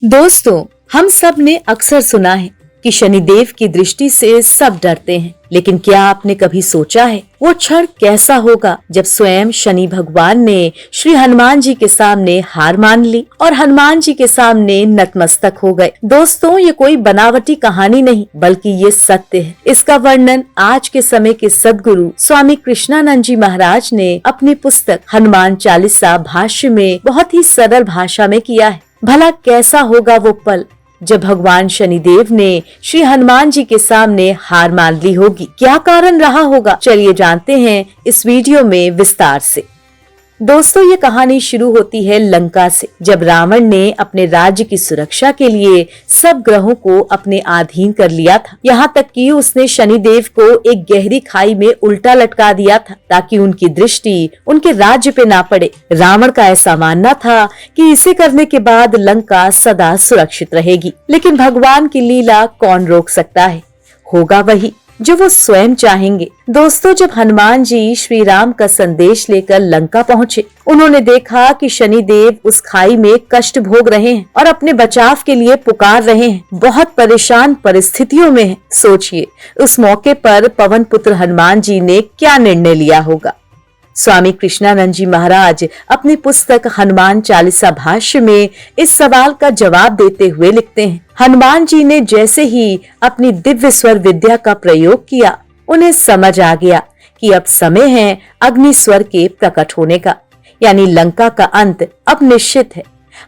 दोस्तों, हम सब ने अक्सर सुना है कि शनिदेव की दृष्टि से सब डरते हैं, लेकिन क्या आपने कभी सोचा है वो क्षण कैसा होगा जब स्वयं शनि भगवान ने श्री हनुमान जी के सामने हार मान ली और हनुमान जी के सामने नतमस्तक हो गए। दोस्तों, ये कोई बनावटी कहानी नहीं बल्कि ये सत्य है। इसका वर्णन आज के समय के सद्गुरु स्वामी कृष्णानंद जी महाराज ने अपनी पुस्तक हनुमान चालीसा भाष्य में बहुत ही सरल भाषा में किया है। भला कैसा होगा वो पल जब भगवान शनिदेव ने श्री हनुमान जी के सामने हार मान ली होगी। क्या कारण रहा होगा, चलिए जानते हैं इस वीडियो में विस्तार से। दोस्तों, ये कहानी शुरू होती है लंका से, जब रावण ने अपने राज्य की सुरक्षा के लिए सब ग्रहों को अपने अधीन कर लिया था। यहाँ तक कि उसने शनिदेव को एक गहरी खाई में उल्टा लटका दिया था ताकि उनकी दृष्टि उनके राज्य पे ना पड़े। रावण का ऐसा मानना था कि इसे करने के बाद लंका सदा सुरक्षित रहेगी, लेकिन भगवान की लीला कौन रोक सकता है। होगा वही जो वो स्वयं चाहेंगे। दोस्तों, जब हनुमान जी श्री राम का संदेश लेकर लंका पहुँचे, उन्होंने देखा कि शनिदेव उस खाई में कष्ट भोग रहे हैं और अपने बचाव के लिए पुकार रहे हैं। बहुत परेशान परिस्थितियों में हैं। सोचिए, उस मौके पर पवन पुत्र हनुमान जी ने क्या निर्णय लिया होगा। स्वामी कृष्णानंद जी महाराज अपनी पुस्तक हनुमान चालीसा भाष्य में इस सवाल का जवाब देते हुए लिखते हैं, हनुमान जी ने जैसे ही अपनी दिव्य स्वर विद्या का प्रयोग किया, उन्हें समझ आ गया कि अब समय है अग्नि स्वर के प्रकट होने का, यानी लंका का अंत अब निश्चित है।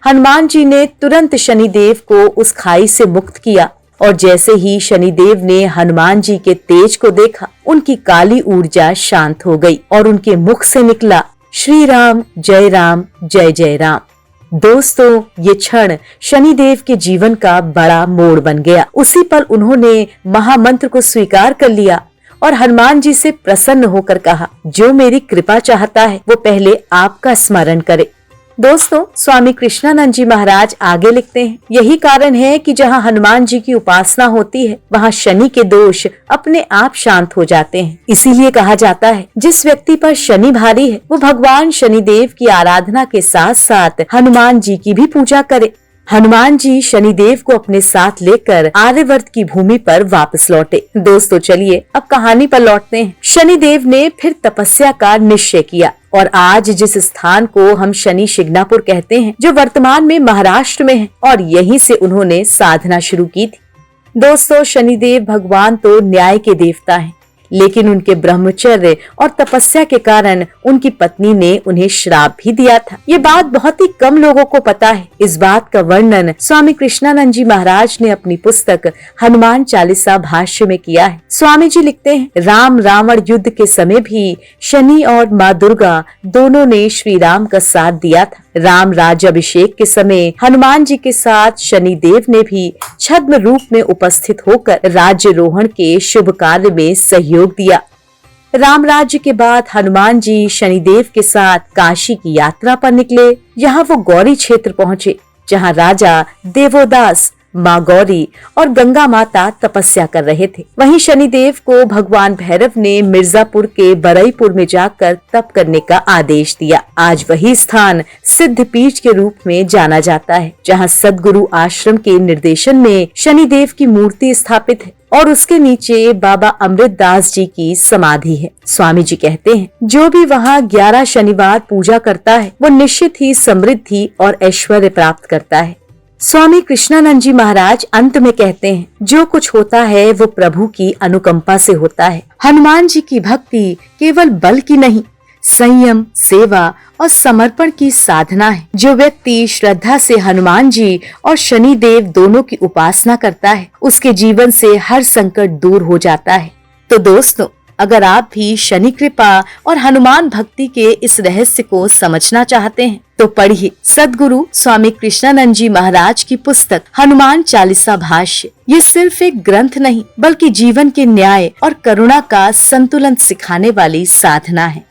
हनुमान जी ने तुरंत शनिदेव को उस खाई से मुक्त किया और जैसे ही शनिदेव ने हनुमान जी के तेज को देखा, उनकी काली ऊर्जा शांत हो गई और उनके मुख से निकला श्री राम जय राम। दोस्तों, ये क्षण शनिदेव के जीवन का बड़ा मोड़ बन गया। उसी पर उन्होंने महामंत्र को स्वीकार कर लिया और हनुमान जी से प्रसन्न होकर कहा, जो मेरी कृपा चाहता है वो पहले आपका स्मरण करे। दोस्तों, स्वामी कृष्णानंद जी महाराज आगे लिखते हैं, यही कारण है कि जहाँ हनुमान जी की उपासना होती है, वहाँ शनि के दोष अपने आप शांत हो जाते हैं। इसीलिए कहा जाता है, जिस व्यक्ति पर शनि भारी है वो भगवान शनिदेव की आराधना के साथ साथ हनुमान जी की भी पूजा करे। हनुमान जी शनिदेव को अपने साथ लेकर आर्यवर्त की भूमि पर वापस लौटे। दोस्तों, चलिए अब कहानी पर लौटते हैं। शनिदेव ने फिर तपस्या का निश्चय किया और आज जिस स्थान को हम शनि शिंगणापुर कहते हैं, जो वर्तमान में महाराष्ट्र में है, और यहीं से उन्होंने साधना शुरू की थी। दोस्तों, शनिदेव भगवान तो न्याय के देवता हैं, लेकिन उनके ब्रह्मचर्य और तपस्या के कारण उनकी पत्नी ने उन्हें श्राप भी दिया था। ये बात बहुत ही कम लोगों को पता है। इस बात का वर्णन स्वामी कृष्णानंद जी महाराज ने अपनी पुस्तक हनुमान चालीसा भाष्य में किया है। स्वामी जी लिखते हैं, राम रावण युद्ध के समय भी शनि और माँ दुर्गा दोनों ने श्री राम का साथ दिया था। राम राज्याभिषेक के समय हनुमान जी के साथ शनिदेव ने भी छद्म रूप में उपस्थित होकर राज्यरोहण के शुभ कार्य में सहयोग दिया। राम राज्य के बाद हनुमान जी शनिदेव के साथ काशी की यात्रा पर निकले। यहाँ वो गौरी क्षेत्र पहुँचे, जहाँ राजा देवोदास, माँ गौरी और गंगा माता तपस्या कर रहे थे। वहीं शनिदेव को भगवान भैरव ने मिर्जापुर के बरईपुर में जाकर तप करने का आदेश दिया। आज वही स्थान सिद्धपीठ के रूप में जाना जाता है, जहाँ सद्गुरु आश्रम के निर्देशन में शनिदेव की मूर्ति स्थापित है और उसके नीचे बाबा अमृतदास जी की समाधि है। स्वामी जी कहते हैं, जो भी वहाँ 11 शनिवार पूजा करता है वो निश्चित ही समृद्धि और ऐश्वर्य प्राप्त करता है। स्वामी कृष्णानंद जी महाराज अंत में कहते हैं, जो कुछ होता है वो प्रभु की अनुकंपा से होता है। हनुमान जी की भक्ति केवल बल की नहीं, संयम, सेवा और समर्पण की साधना है। जो व्यक्ति श्रद्धा से हनुमान जी और शनिदेव दोनों की उपासना करता है, उसके जीवन से हर संकट दूर हो जाता है। तो दोस्तों, अगर आप भी शनि कृपा और हनुमान भक्ति के इस रहस्य को समझना चाहते हैं, तो पढ़िए सद्गुरु स्वामी कृष्णानंद जी महाराज की पुस्तक हनुमान चालीसा भाष्य। ये सिर्फ एक ग्रंथ नहीं, बल्कि जीवन के न्याय और करुणा का संतुलन सिखाने वाली साधना है।